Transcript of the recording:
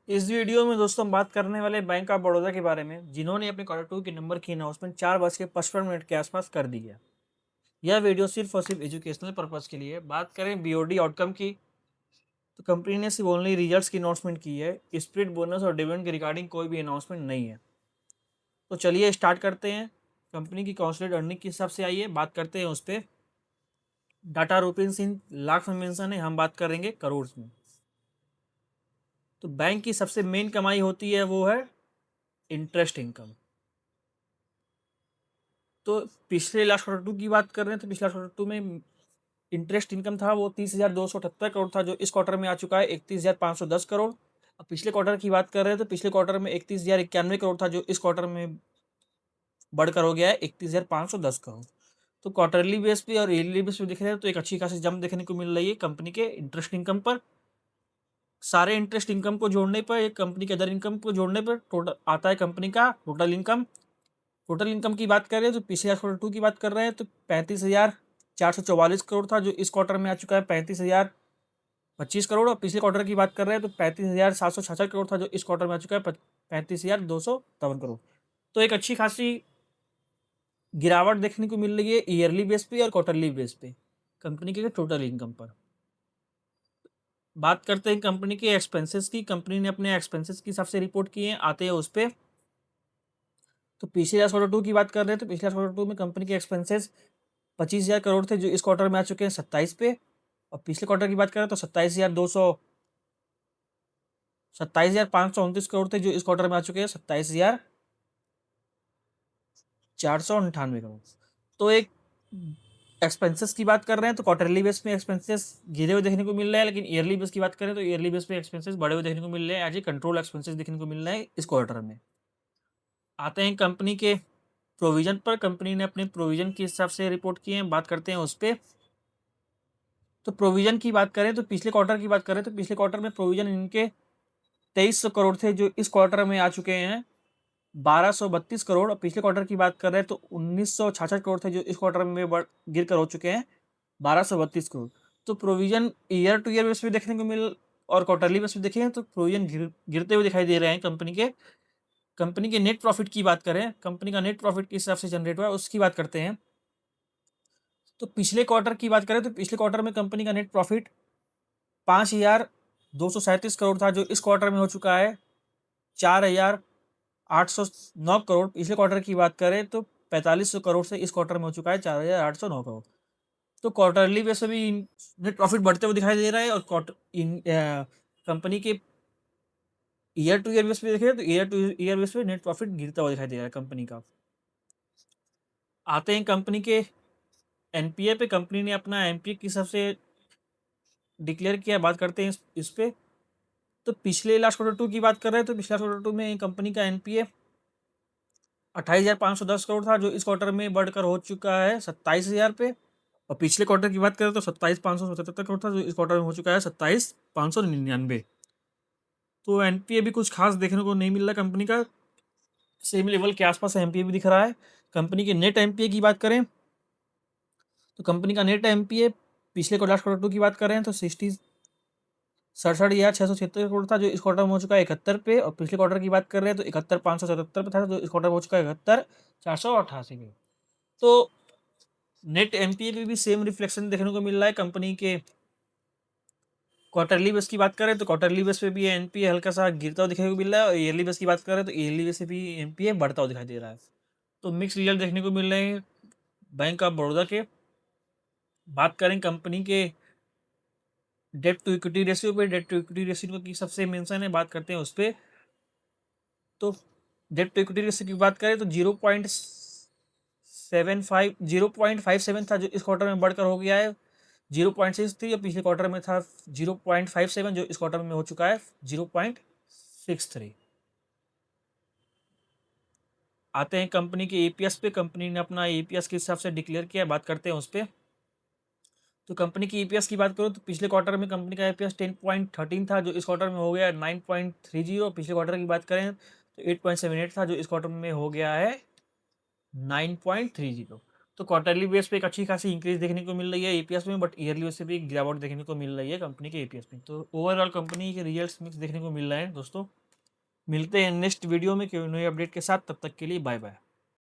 इस वीडियो में दोस्तों हम बात करने वाले बैंक ऑफ बड़ौदा के बारे में, जिन्होंने अपने क्वार्टर टू के नंबर की अनाउंसमेंट 4:55 के आसपास कर दी है। यह वीडियो सिर्फ और सिर्फ एजुकेशनल पर्पज के लिए है। बात करें बीओडी आउटकम की, तो कंपनी ने सिर्फ ओनली रिजल्ट्स की अनाउंसमेंट की है। स्प्लिट बोनस और डिविडेंड के रिगार्डिंग कोई भी अनाउंसमेंट नहीं है। तो चलिए स्टार्ट करते हैं। कंपनी की काउंसलेट अर्निंग किस हिसाब से आई है बात करते हैं उस पर। डाटा रुपीज इन लाख में मेंशन है, हम बात करेंगे करोड़ में। तो बैंक की सबसे मेन कमाई होती है वो है इंटरेस्ट इनकम। तो पिछले लास्ट क्वार्टर टू की बात कर रहे हैं, तो पिछले क्वार्टर टू में इंटरेस्ट इनकम था वो 30,278 करोड़ था, जो इस क्वार्टर में आ चुका है 31,510 करोड़। अब पिछले क्वार्टर की बात कर रहे हैं तो पिछले क्वार्टर में 31,091 करोड़ था, जो इस क्वार्टर में बढ़कर हो गया है 31,510 करोड़। तो क्वार्टरली बेस पे और ईयरली बेस पे देख रहे हैं तो एक अच्छी खासी जंप देखने को मिल रही है कंपनी के इंटरेस्ट इनकम पर। सारे इंटरेस्ट इनकम को जोड़ने पर, एक कंपनी के अदर इनकम को जोड़ने पर टोटल आता है कंपनी का टोटल इनकम। टोटल इनकम की बात करें तो पिछले क्वार्टर टू की बात कर रहे हैं तो 35,444 करोड़ था, जो इस क्वार्टर में आ चुका है 35,025 करोड़। और पिछले क्वार्टर की बात कर रहे हैं तो 35,766 करोड़ था, जो इस क्वार्टर में आ चुका है 35,252 करोड़। तो एक अच्छी खासी गिरावट देखने को मिल रही है ईयरली बेस पे और क्वार्टरली बेस पे कंपनी के टोटल इनकम पर। बात करते हैं कंपनी के एक्सपेंसेस की। कंपनी ने अपने एक्सपेंसेस के हिसाब से रिपोर्ट किए हैं, आते हैं उस पर। तो पिछले क्वार्टर टू की बात कर रहे हैं तो पिछले क्वार्टर टू में कंपनी के एक्सपेंसेस 25,000 करोड़ थे, जो इस क्वार्टर में आ चुके हैं 27 पे। और पिछले क्वार्टर की बात करें तो 27,529 करोड़ थे, जो इस क्वार्टर में आ चुके हैं 27,498 करोड़। तो एक एक्सपेंसेस की बात कर रहे हैं तो क्वार्टरली बेस में एक्सपेंसेस गिरे हुए देखने को मिल रहे हैं, लेकिन ईयरली बेस की बात करें तो ईयरली बेस पे एक्सपेंसेस बढ़े हुए देखने को मिल रहे हैं। एज ए कंट्रोल एक्सपेंसेस देखने को मिल रहे हैं इस क्वार्टर में। आते हैं कंपनी के प्रोविजन पर। कंपनी ने अपने प्रोविजन के हिसाब से रिपोर्ट किए हैं, बात करते हैं उस पर। तो प्रोविजन की बात करें तो पिछले क्वार्टर की बात करें तो पिछले क्वार्टर में प्रोविजन इनके 2300 करोड़ थे, जो इस क्वार्टर में आ चुके हैं 1232 करोड़। और पिछले क्वार्टर की बात कर रहे हैं तो 1966 करोड़ थे, जो इस क्वार्टर में गिर कर हो चुके हैं 1232 करोड़। तो provision year two year base पे देखने को मिल और क्वार्टरली बेस पे देखें तो प्रोविजन गिरते हुए दिखाई दे रहे हैं कंपनी के। कंपनी के नेट प्रॉफिट की बात करें, कंपनी का नेट प्रॉफिट किस हिसाब से जनरेट हुआ है उसकी बात करते हैं। तो पिछले क्वार्टर की बात करें तो पिछले क्वार्टर में कंपनी का नेट प्रॉफिट 5,237 करोड़ था, जो इस क्वार्टर में हो चुका है 4,809 करोड़। पिछले क्वार्टर की बात करें तो 4,500 करोड़ से इस क्वार्टर में हो चुका है 4,809 करोड़। तो क्वार्टरली बेस पे भी नेट प्रॉफिट बढ़ते हुए दिखाई दे रहा है। और क्वार्टर कंपनी के ईयर टू ईयर बेस पे देखें तो ईयर टू ईयर बेस पे नेट प्रॉफिट गिरता हुआ दिखाई दे रहा है कंपनी का। आते हैं कंपनी के एनपीए पे। कंपनी ने अपना एनपीए किस हिसाब से डिक्लेयर किया, बात करते हैं इस पे। तो पिछले लास्ट क्वार्टर टू की बात कर रहे हैं तो पिछले क्वार्टर टू में कंपनी का एनपीए 28,510 करोड़ था, जो इस क्वार्टर में बढ़कर हो चुका है 27,000 पे। और पिछले क्वार्टर की बात करें तो 27,577 करोड़ था, जो इस क्वार्टर में हो चुका है 27,599। तो एनपीए भी कुछ खास देखने को नहीं मिल रहा कंपनी का, सेम लेवल के आसपास एनपीए भी दिख रहा है। कंपनी के नेट एनपीए की बात करें तो कंपनी का नेट एनपीए पिछले लास्ट क्वार्टर टू की बात कर रहे हैं तो 67,676 करोड़ था, जो इस क्वार्टर में हो चुका है 71 पे। और पिछले क्वार्टर की बात कर रहे हैं तो 71,577 पे था, जो इस क्वार्टर में हो चुका है 71,488 पे। तो नेट एनपीए पे भी सेम रिफ्लेक्शन देखने को मिल रहा है कंपनी के। क्वार्टरली बेस की बात करें तो क्वार्टरली बेस पे भी एनपीए हल्का सा गिरता हुआ दिखने को मिल रहा है, और ईयरली बेस की बात करें तो ईयरली बेस पे भी एनपीए बढ़ता हुआ दिखाई दे रहा है। तो मिक्स रिजल्ट देखने को मिल रहे हैं बैंक ऑफ बड़ौदा के। बात करें कंपनी के डेट टू इक्विटी रेशियो पे, डेट टू इक्विटी रेशियो की सबसे मेंशन है, बात करते हैं उस पर। तो डेट टू इक्विटी रेशियो की बात करें तो 0.7 था, जो इस क्वार्टर में बढ़कर हो गया है 0.63। और पिछले क्वार्टर में था 0.57, जो इस क्वार्टर में हो चुका है 0.63। आते हैं कंपनी के एपीएस पे। कंपनी ने अपना एपीएस के हिसाब से डिक्लेयर किया, बात करते हैं उस पर। तो कंपनी की ईपीएस की बात करो तो पिछले क्वार्टर में कंपनी का ईपीएस 10.13 था, जो इस क्वार्टर में हो गया है 9.30। पिछले क्वार्टर की बात करें तो 8.78 था, जो इस क्वार्टर में हो गया है 9.30। तो क्वार्टरली बेस पे एक अच्छी खासी इंक्रीज देखने को मिल रही है ईपीएस में, बट ईयरली बेस पे भी गिरावट देखने को मिल रही है कंपनी के ईपीएस में। तो ओवरऑल कंपनी के रिजल्ट्स मिक्स देखने को मिल रहे हैं दोस्तों। मिलते हैं नेक्स्ट वीडियो में कोई नई अपडेट के साथ, तब तक के लिए बाय बाय।